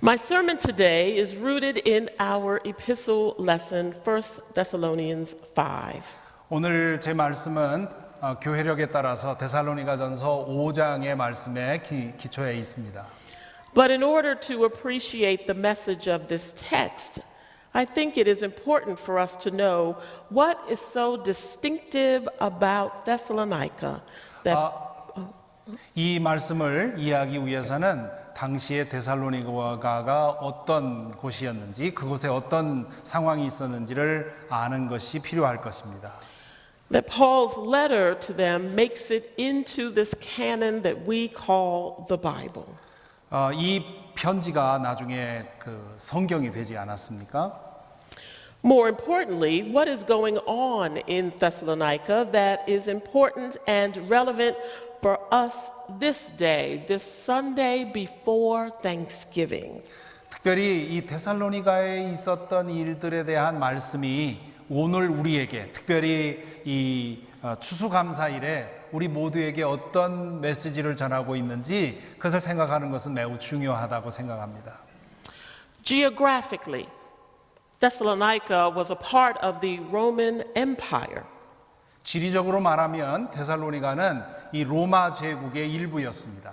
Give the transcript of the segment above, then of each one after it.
My sermon today is rooted in our epistle lesson, 1 Thessalonians 5. 오늘 제 말씀은 교회력에 따라서 데살로니가전서 5장의 말씀에 기초해 있습니다. But in order to appreciate the message of this text, I think it is important for us to know what is so distinctive about Thessalonica that 이 말씀을 이해하기 위해서는 당시에 데살로니가가 어떤 곳이었는지 그곳에 어떤 상황이 있었는지를 아는 것이 필요할 것입니다. that Paul's letter to them makes it into this canon that we call the Bible. 이 편지가 나중에 성경이 되지 않았습니까? More importantly, what is going on in Thessalonica that is important and relevant for us this day, this Sunday before Thanksgiving? 특별히 이 데살로니가에 있었던 일들에 대한 말씀이 오늘 우리에게 특별히 이 추수감사일에 우리 모두에게 어떤 메시지를 전하고 있는지 그것을 생각하는 것은 매우 중요하다고 생각합니다. Geographically, Thessalonica was a part of the Roman Empire. 지리적으로 말하면 데살로니가는 이 로마 제국의 일부였습니다.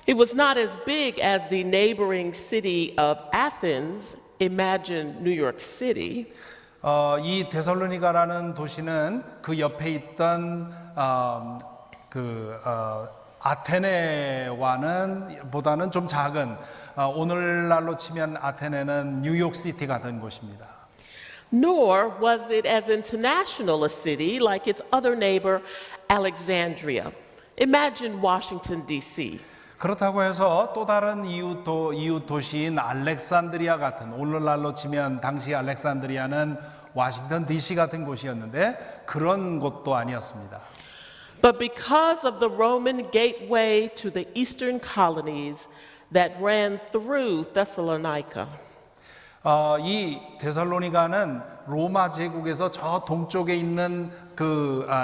It was not as big as the neighboring city of Athens, imagine New York City. 이 데살로니가라는 도시는 그 옆에 있던 아테네와는 보다는 좀 작은 오늘날로 치면 아테네는 뉴욕시티 같은 곳입니다. Nor was it as international a city like its other neighbor, Alexandria. Imagine Washington, D.C. 그렇다고 해서 또 다른 이웃 도시인 알렉산드리아 같은 오늘날로 치면 당시 알렉산드리아는 워싱턴 DC 같은 곳이었는데 그런 곳도 아니었습니다. But because of the Roman gateway to the eastern colonies that ran through Thessalonica, 이 데살로니가는 로마 제국에서 저 동쪽에 있는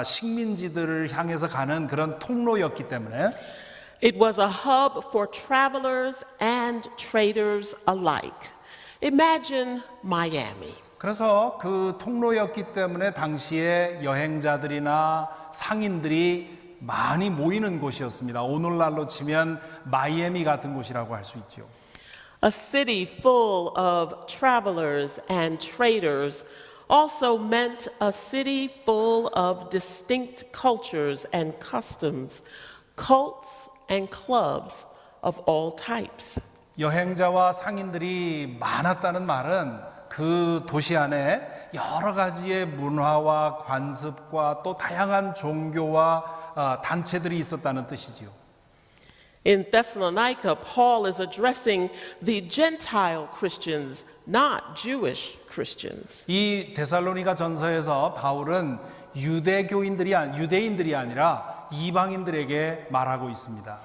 식민지들을 향해서 가는 그런 통로였기 때문에 it was a hub for travelers and traders alike. Imagine Miami. 그래서 그 통로였기 때문에 당시에 여행자들이나 상인들이 많이 모이는 곳이었습니다. 오늘날로 치면 마이애미 같은 곳이라고 할 수 있죠. A city full of travelers and traders also meant a city full of distinct cultures and customs, cults and clubs of all types. 여행자와 상인들이 많았다는 말은 그 도시 안에 여러 가지의 문화와 관습과 또 다양한 종교와 단체들이 있었다는 뜻이지요. In Thessalonica, Paul is addressing the Gentile Christians, not Jewish Christians. 이 데살로니가 전서에서 바울은 유대인들이 아니라 이방인들에게 말하고 있습니다.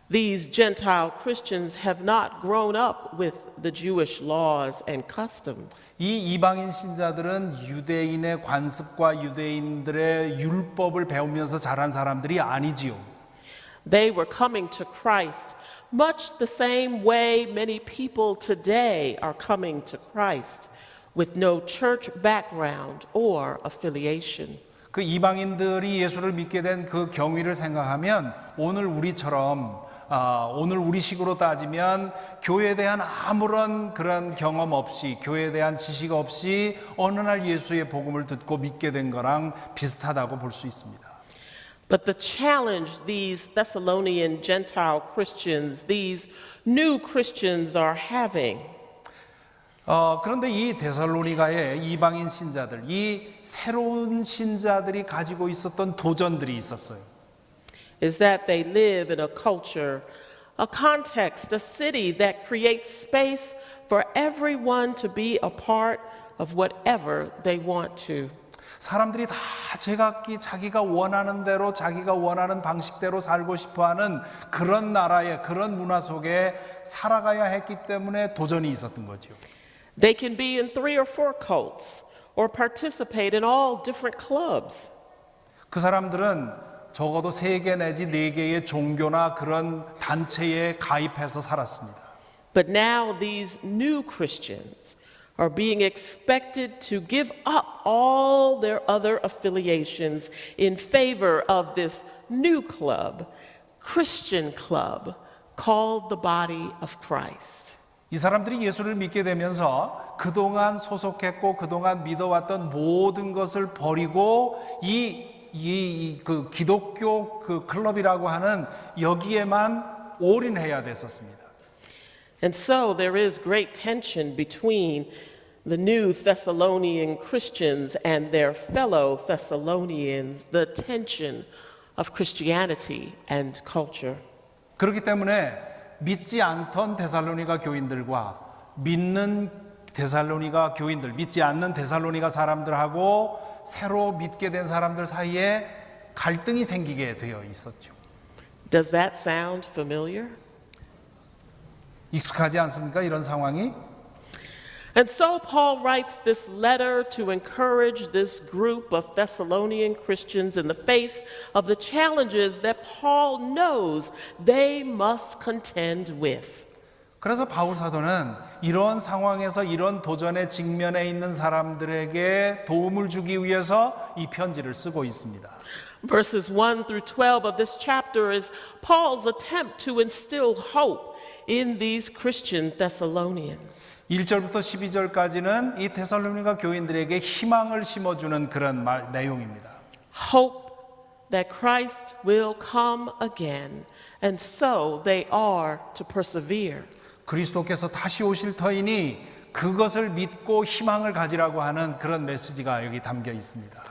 These Gentile Christians have not grown up with the Jewish laws and customs. 이 이방인 신자들은 유대인의 관습과 유대인들의 율법을 배우면서 자란 사람들이 아니지요. They were coming to Christ much the same way many people today are coming to Christ, with no church background or affiliation. 그 이방인들이 예수를 믿게 된 그 경위를 생각하면 오늘 우리식으로 따지면 교회에 대한 아무런 그런 경험 없이 교회에 대한 지식 없이 어느 날 예수의 복음을 듣고 믿게 된 거랑 비슷하다고 볼 수 있습니다. But the challenge these Thessalonian Gentile Christians, these new Christians are having 그런데 이 데살로니가의 이방인 신자들, 이 새로운 신자들이 가지고 있었던 도전들이 있었어요. is that they live in a culture, a context, a city that creates space for everyone to be a part of whatever they want to. 사람들이 다 제각기 자기가 원하는 대로 자기가 원하는 방식대로 살고 싶어하는 그런 나라의 그런 문화 속에 살아가야 했기 때문에 도전이 있었던 거죠. They can be in 3 or 4 cults or participate in all different clubs. 그 사람들은 적어도 3개 내지 4개의 종교나 그런 단체에 가입해서 살았습니다. But now these new Christians are being expected to give up all their other affiliations in favor of this new club, Christian club, called the body of Christ. 이 사람들이 예수를 믿게 되면서 그동안 소속했고 그동안 믿어왔던 모든 것을 버리고 그 기독교 그 클럽이라고 하는 여기에만 올인해야 됐었습니다. And so there is great tension between the new Thessalonian Christians and their fellow Thessalonians, the tension of Christianity and culture. 그렇기 때문에 믿지 않던 데살로니가 교인들과 믿는 데살로니가 교인들, 믿지 않는 데살로니가 사람들하고 새로 믿게 된 사람들 사이에 갈등이 생기게 되어 있었죠. Does that sound familiar? 익숙하지 않습니까? 이런 상황이? And so Paul writes this letter to encourage this group of Thessalonian Christians in the face of the challenges that Paul knows they must contend with. 그래서 바울 사도는 이런 상황에서 이런 도전에 직면해 있는 사람들에게 도움을 주기 위해서 이 편지를 쓰고 있습니다. Verses 1 through 12 of this chapter is Paul's attempt to instill hope in these Christian Thessalonians. 1절부터 12절까지는 이 데살로니가 교인들에게 희망을 심어주는 그런 내용입니다. Hope that Christ will come again, and so they are to persevere. 그리스도께서 다시 오실 터이니 그것을 믿고 희망을 가지라고 하는 그런 메시지가 여기 담겨 있습니다.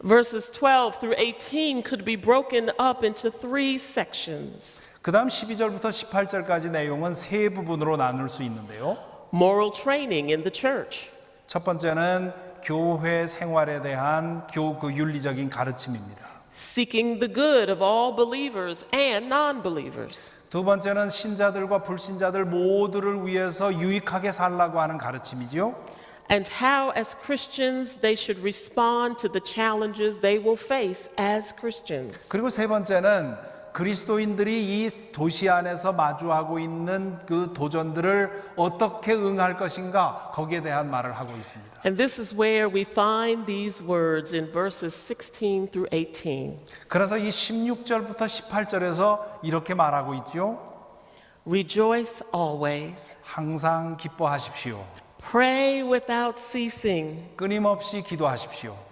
Verses 12 through 18 could be broken up into three sections. 그 다음 12절부터 18절까지 내용은 세 부분으로 나눌 수 있는데요. Moral training in the church. 첫 번째는 교회 생활에 대한 윤리적인 가르침입니다. Seeking the good of all believers and non-believers. 두 번째는 신자들과 불신자들 모두를 위해서 유익하게 살라고 하는 가르침이지요. And how as Christians they should respond to the challenges they will face as Christians. 그리고 세 번째는 그리스도인들이 이 도시 안에서 마주하고 있는 그 도전들을 어떻게 응할 것인가 거기에 대한 말을 하고 있습니다. And this is where we find these words in verses 16 through 18. 그래서 이 16절부터 18절에서 이렇게 말하고 있죠. Rejoice always. 항상 기뻐하십시오. Pray without ceasing. 끊임없이 기도하십시오.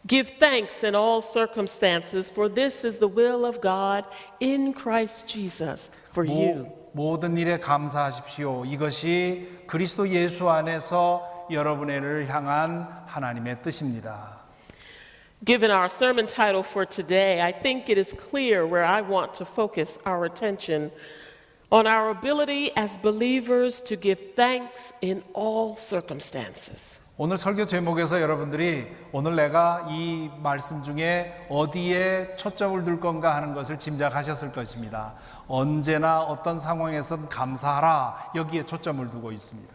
Give thanks in all circumstances, for this is the will of God in Christ Jesus for you. 모든 일에 감사하십시오. 이것이 그리스도 예수 안에서 여러분을 향한 하나님의 뜻입니다. Given our sermon title for today, I think it is clear where I want to focus our attention on our ability as believers to give thanks in all circumstances. 오늘 설교 제목에서 여러분들이 오늘 내가 이 말씀 중에 어디에 초점을 둘 건가 하는 것을 짐작하셨을 것입니다. 언제나 어떤 상황에선 감사하라 여기에 초점을 두고 있습니다.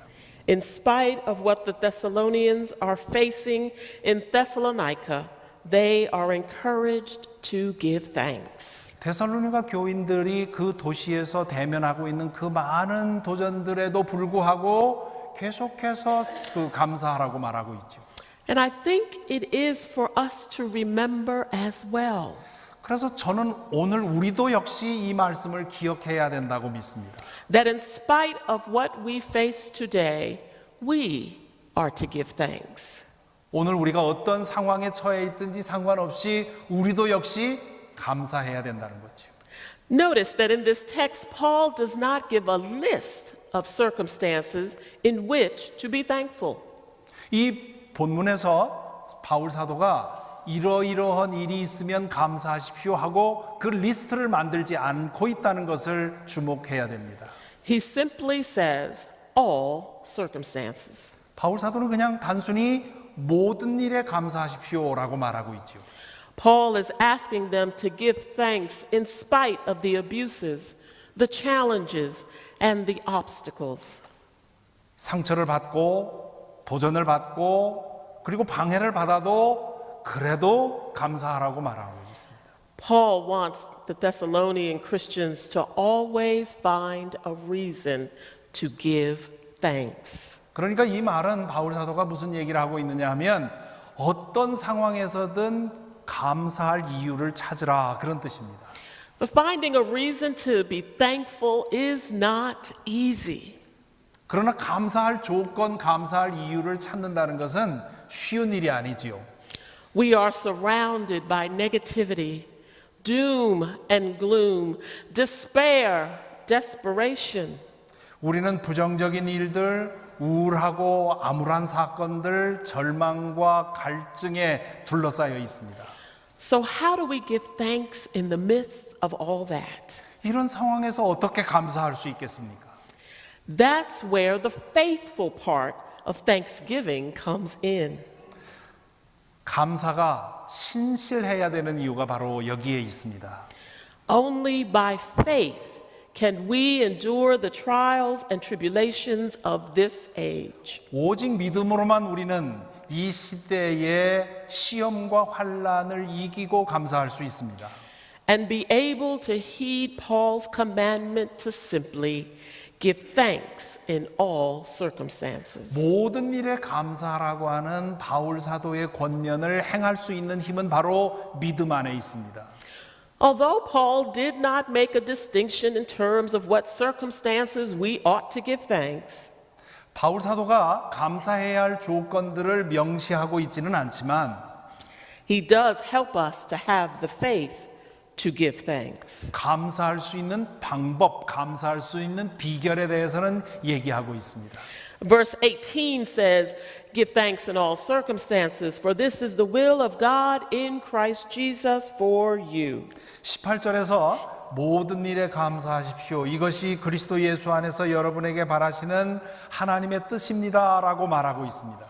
In spite of what the Thessalonians are facing in Thessalonica, they are encouraged to give thanks. 데살로니가 교인들이 그 도시에서 대면하고 있는 그 많은 도전들에도 불구하고 계속해서 그 감사하라고 말하고 있죠. And I think it is for us to remember as well. 그래서 저는 오늘 우리도 역시 이 말씀을 기억해야 된다고 믿습니다. That in spite of what we face today, we are to give thanks. 오늘 우리가 어떤 상황에 처해 있든지 상관없이 우리도 역시 감사해야 된다는 거죠. Notice that in this text, Paul does not give a list of circumstances in which to be thankful. 이 본문에서 바울 사도가 이러이러한 일이 있으면 감사하십시오 하고 그 리스트를 만들지 않고 있다는 것을 주목해야 됩니다. He simply says, all circumstances. 바울 사도는 그냥 단순히 모든 일에 감사하십시오라고 말하고 있죠. Paul is asking them to give thanks in spite of the abuses, the challenges, and the obstacles. 상처를 받고 도전을 받고 그리고 방해를 받아도 그래도 감사하라고 말하고 있습니다. Paul wants the Thessalonian Christians to always find a reason to give thanks. 그러니까 이 말은 바울 사도가 무슨 얘기를 하고 있느냐 하면 어떤 상황에서든 감사할 이유를 찾으라 그런 뜻입니다. But finding a reason to be thankful is not easy. 그러나 감사할 조건, 감사할 이유를 찾는다는 것은 쉬운 일이 아니지요. We are surrounded by negativity, doom and gloom, despair, desperation. 우리는 부정적인 일들, 우울하고 암울한 사건들, 절망과 갈증에 둘러싸여 있습니다. So how do we give thanks in the midst of all that? 이런 상황에서 어떻게 감사할 수 있겠습니까? That's where the faithful part of thanksgiving comes in. 감사가 신실해야 되는 이유가 바로 여기에 있습니다. Only by faith can we endure the trials and tribulations of this age. 오직 믿음으로만 우리는 이 시대의 시험과 환난을 이기고 감사할 수 있습니다. And be able to heed Paul's commandment to simply give thanks in all circumstances. 모든 일에 감사하라고 하는 바울 사도의 권면을 행할 수 있는 힘은 바로 믿음 안에 있습니다. Although Paul did not make a distinction in terms of what circumstances we ought to give thanks, 바울 사도가 감사해야 할 조건들을 명시하고 있지는 않지만 he does help us to have the faith to give thanks. 감사할 수 있는 방법, 감사할 수 있는 비결에 대해서는 얘기하고 있습니다. Verse 18 says, "Give thanks in all circumstances, for this is the will of God in Christ Jesus for you." 18절에서 모든 일에 감사하십시오. 이것이 그리스도 예수 안에서 여러분에게 바라시는 하나님의 뜻입니다라고 말하고 있습니다.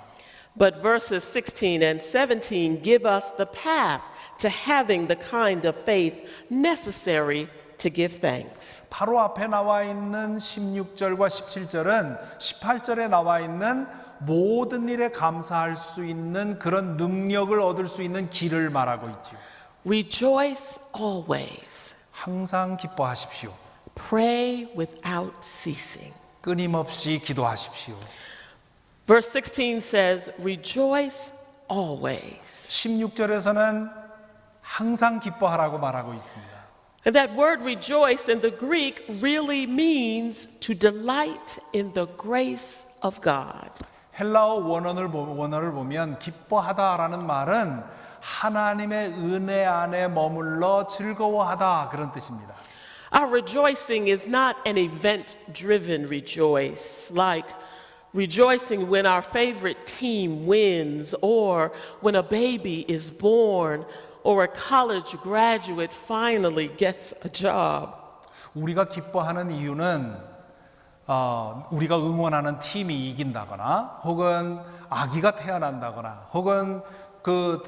But verses 16 and 17 give us the path to having the kind of faith necessary to give thanks. 바로 앞에 나와 있는 16절과 17절은 18절에 나와 있는 모든 일에 감사할 수 있는 그런 능력을 얻을 수 있는 길을 말하고 있지요. Rejoice always. 항상 기뻐하십시오. Pray without ceasing. 끊임없이 기도하십시오. Verse 16 says, "Rejoice always." 16절에서는 항상 기뻐하라고 말하고 있습니다. And that word rejoice in the Greek really means to delight in the grace of God. 헬라어 원어를 보면 기뻐하다라는 말은 하나님의 은혜 안에 머물러 즐거워하다 그런 뜻입니다. Our rejoicing is not an event-driven rejoice, like rejoicing when our favorite team wins, or when a baby is born, or a college graduate finally gets a job. 우리가 기뻐하는 이유는 우리가 응원하는 팀이 이긴다거나 혹은 아기가 태어난다거나 혹은 그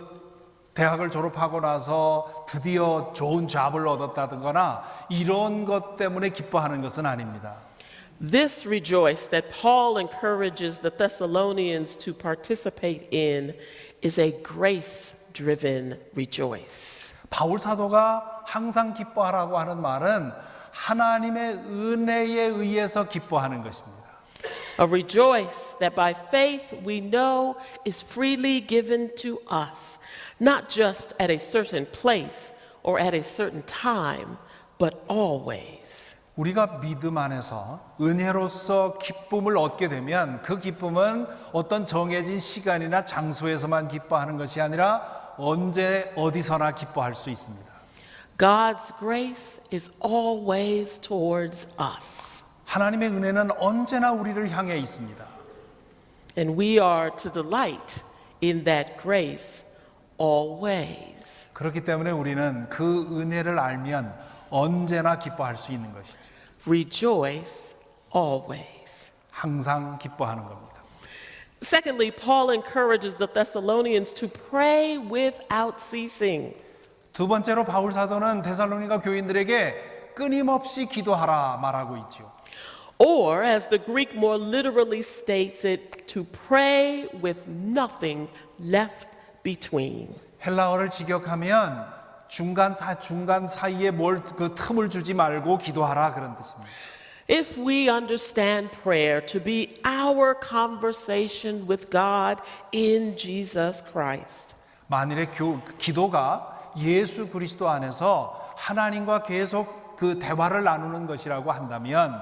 대학을 졸업하고 나서 드디어 좋은 잡을 얻었다거나 이런 것 때문에 기뻐하는 것은 아닙니다. This rejoice that Paul encourages the Thessalonians to participate in is a grace-driven rejoice. 바울 사도가 항상 기뻐하라고 하는 말은 하나님의 은혜에 의해서 기뻐하는 것입니다. A rejoice that by faith we know is freely given to us, not just at a certain place or at a certain time, but always. 우리가 믿음 안에서 은혜로서 기쁨을 얻게 되면 그 기쁨은 어떤 정해진 시간이나 장소에서만 기뻐하는 것이 아니라 언제 어디서나 기뻐할 수 있습니다. God's grace is always towards us. 하나님의 은혜는 언제나 우리를 향해 있습니다. And we are to delight in that grace always. 그렇기 때문에 우리는 그 은혜를 알면 언제나 기뻐할 수 있는 것이죠. Rejoice always. 항상 기뻐하는 겁니다. Secondly, Paul encourages the Thessalonians to pray without ceasing. 두 번째로 바울 사도는 데살로니가 교인들에게 끊임없이 기도하라 말하고 있죠. Or, as the Greek more literally states it, to pray with nothing left between. 헬라어를 직역하면 중간 사이에 뭘 그 틈을 주지 말고 기도하라 그런 뜻입니다. If we understand prayer to be our conversation with God in Jesus Christ, 만일에 기도가 예수 그리스도 안에서 하나님과 계속 그 대화를 나누는 것이라고 한다면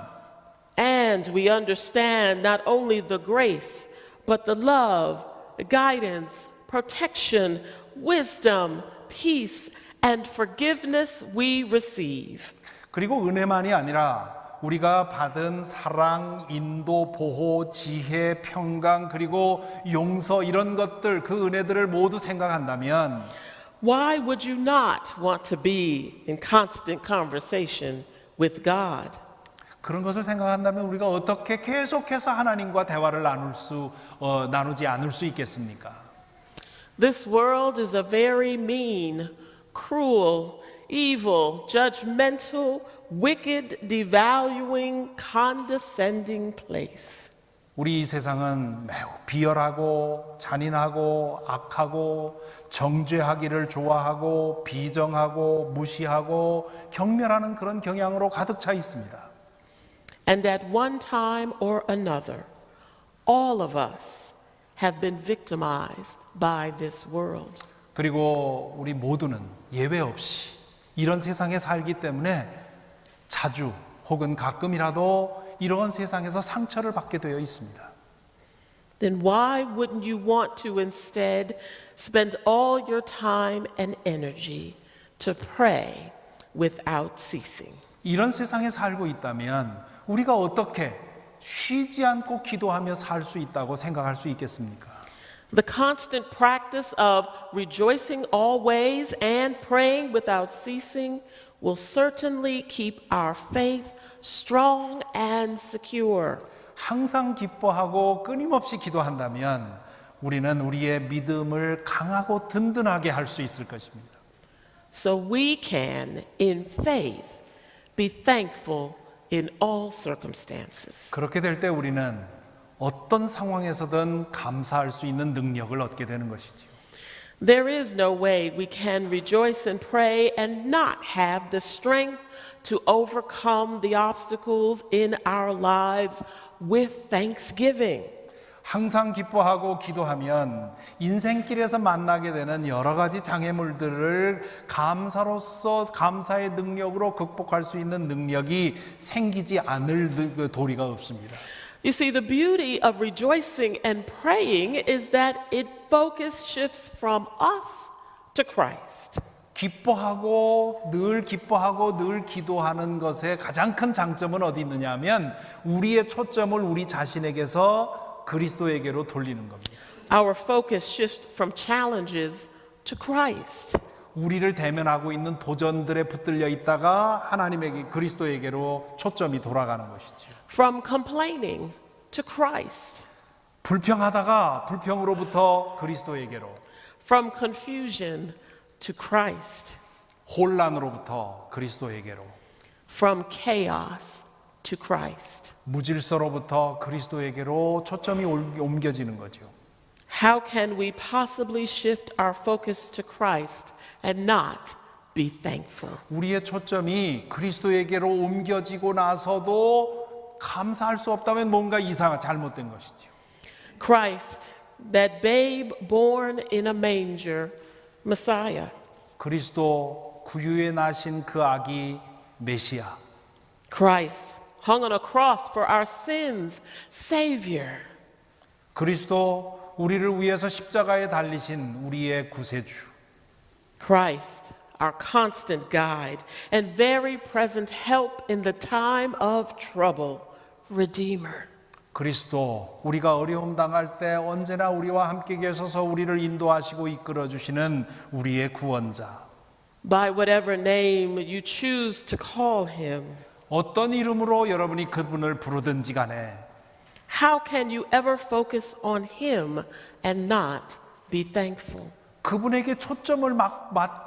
and we understand not only the grace, but the love, guidance, protection, wisdom, peace, and forgiveness we receive. 그리고 은혜만이 아니라 우리가 받은 사랑, 인도, 보호, 지혜, 평강 그리고 용서 이런 것들 그 은혜들을 모두 생각한다면 Why would you not want to be in constant conversation with God? 그런 것을 생각한다면 우리가 어떻게 계속해서 하나님과 대화를 나누지 않을 수 있겠습니까? This world is a very mean, cruel, evil, judgmental, wicked, devaluing, condescending place. 우리 이 세상은 매우 비열하고 잔인하고 악하고 정죄하기를 좋아하고 비정하고 무시하고 경멸하는 그런 경향으로 가득 차 있습니다. And at one time or another, all of us have been victimized by this world. 그리고 우리 모두는 예외 없이 이런 세상에 살기 때문에 자주 혹은 가끔이라도 이런 세상에서 상처를 받게 되어 있습니다. Then why wouldn't you want to instead spend all your time and energy to pray without ceasing? 이런 세상에 살고 있다면 우리가 어떻게 쉬지 않고 기도하며 살 수 있다고 생각할 수 있겠습니까? The constant practice of rejoicing always and praying without ceasing will certainly keep our faith strong and secure. 항상 기뻐하고 끊임없이 기도한다면 우리는 우리의 믿음을 강하고 든든하게 할 수 있을 것입니다. So we can, in faith, be thankful in all circumstances. 그렇게 될 때 우리는 어떤 상황에서든 감사할 수 있는 능력을 얻게 되는 것이죠. There is no way we can rejoice and pray and not have the strength to overcome the obstacles in our lives with thanksgiving. 항상 기뻐하고 기도하면 인생길에서 만나게 되는 여러 가지 장애물들을 감사로서 감사의 능력으로 극복할 수 있는 능력이 생기지 않을 도리가 없습니다. You see, the beauty of rejoicing and praying is that it focus shifts from us to Christ. 기뻐하고 늘 기도하는 것의 가장 큰 장점은 어디 있느냐 하면 우리의 초점을 우리 자신에게서 그리스도에게로 돌리는 겁니다. Our focus shifts from challenges to Christ. 우리를 대면하고 있는 도전들에 붙들려 있다가 하나님에게 그리스도에게로 초점이 돌아가는 것이죠. From complaining to Christ. 불평하다가 불평으로부터 그리스도에게로, From confusion to Christ. 혼란으로부터 그리스도에게로, From chaos to Christ. 무질서로부터 그리스도에게로 초점이 옮겨지는 거죠. How can we possibly shift our focus to Christ and not be thankful? 우리의 초점이 그리스도에게로 옮겨지고 나서도 감사할 수 없다면 뭔가 잘못된 것이죠. Christ, that babe born in a manger, Messiah. 그리스도 구유에 나신 그 아기 메시아. Christ, hung on a cross for our sins, Savior. 그리스도 우리를 위해서 십자가에 달리신 우리의 구세주. Christ, our constant guide and very present help in the time of trouble, Redeemer. 그리스도 우리가 어려움 당할 때 언제나 우리와 함께 계셔서 우리를 인도하시고 이끌어 주시는 우리의 구원자. By whatever name you choose to call him, 어떤 이름으로 여러분이 그분을 부르든지 간에 how can you ever focus on him and not be thankful? 그분에게 초점을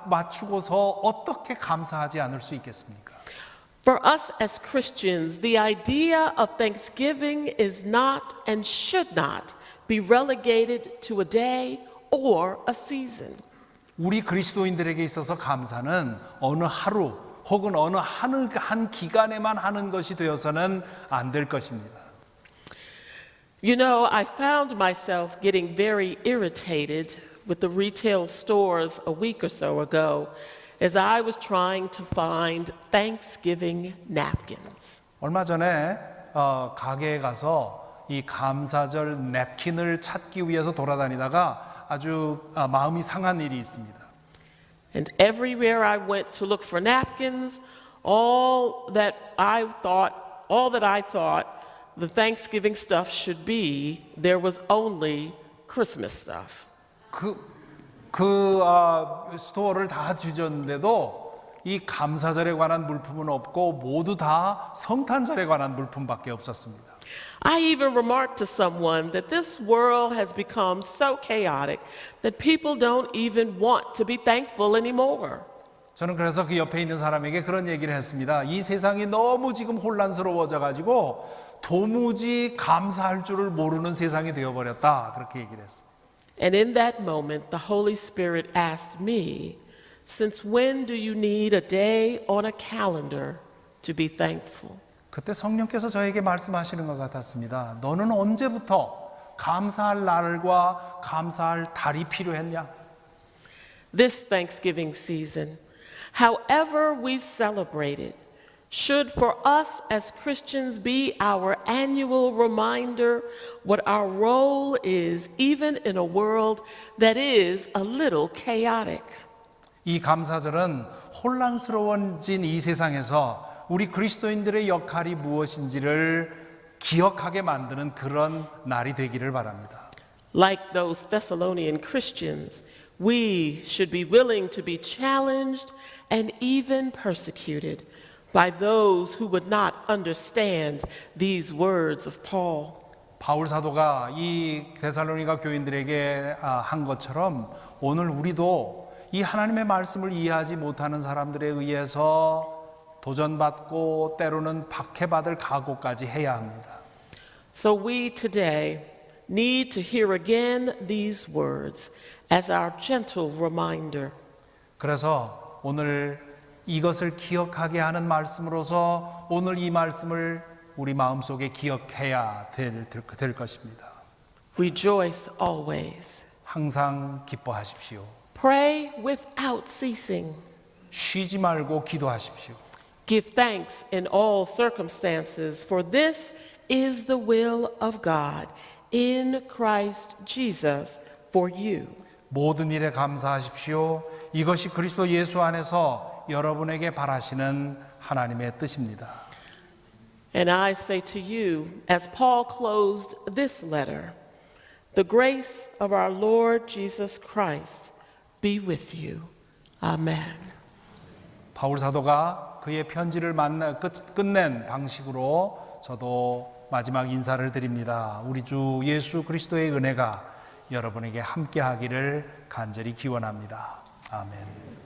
맞추고서 어떻게 감사하지 않을 수 있겠습니까? For us as Christians, the idea of thanksgiving is not and should not be relegated to a day or a season. 우리 그리스도인들에게 있어서 감사는 어느 하루 혹은 어느 한 기간에만 하는 것이 되어서는 안 될 것입니다. You know, I found myself getting very irritated with the retail stores a week or so ago as I was trying to find Thanksgiving napkins. 얼마 전에 가게에 가서 이 감사절 냅킨을 찾기 위해서 돌아다니다가 아주 마음이 상한 일이 있습니다. And everywhere I went to look for napkins, all that I thought the Thanksgiving stuff should be, there was only Christmas stuff. 스토어를 다 뒤졌는데도 이 감사절에 관한 물품은 없고 모두 다 성탄절에 관한 물품밖에 없었습니다. I even remarked to someone that this world has become so chaotic that people don't even want to be thankful anymore. 저는 그래서 그 옆에 있는 사람에게 그런 얘기를 했습니다. 이 세상이 너무 지금 혼란스러워져 가지고 도무지 감사할 줄을 모르는 세상이 되어버렸다. 그렇게 얘기를 했습니다. And in that moment, the Holy Spirit asked me, since when do you need a day on a calendar to be thankful? 그때 성령께서 저에게 말씀하시는 것 같았습니다. 너는 언제부터 감사할 날과 감사할 달이 필요했냐? This Thanksgiving season, however we celebrate it, should for us as Christians be our annual reminder what our role is, even in a world that is a little chaotic. 이 감사절은 혼란스러워진 이 세상에서 우리 그리스도인들의 역할이 무엇인지를 기억하게 만드는 그런 날이 되기를 바랍니다. Like those Thessalonian Christians, we should be willing to be challenged and even persecuted by those who would not understand these words of Paul. 바울 사도가 이 데살로니가 교인들에게 한 것처럼 오늘 우리도 이 하나님의 말씀을 이해하지 못하는 사람들에 의해서 도전받고 때로는 박해받을 각오까지 해야 합니다. So we today need to hear again these words as our gentle reminder. 그래서 오늘 이것을 기억하게 하는 말씀으로서 오늘 이 말씀을 우리 마음속에 기억해야 될 것입니다. Rejoice always. 항상 기뻐하십시오. Pray without ceasing. 쉬지 말고 기도하십시오. Give thanks in all circumstances, for this is the will of God in Christ Jesus for you. 모든 일에 감사하십시오. 이것이 그리스도 예수 안에서 여러분에게 바라시는 하나님의 뜻입니다. And I say to you, as Paul closed this letter, the grace of our Lord Jesus Christ be with you. Amen. 바울 사도가 그의 편지를 끝낸 방식으로 저도 마지막 인사를 드립니다. 우리 주 예수 그리스도의 은혜가 여러분에게 함께하기를 간절히 기원합니다. 아멘.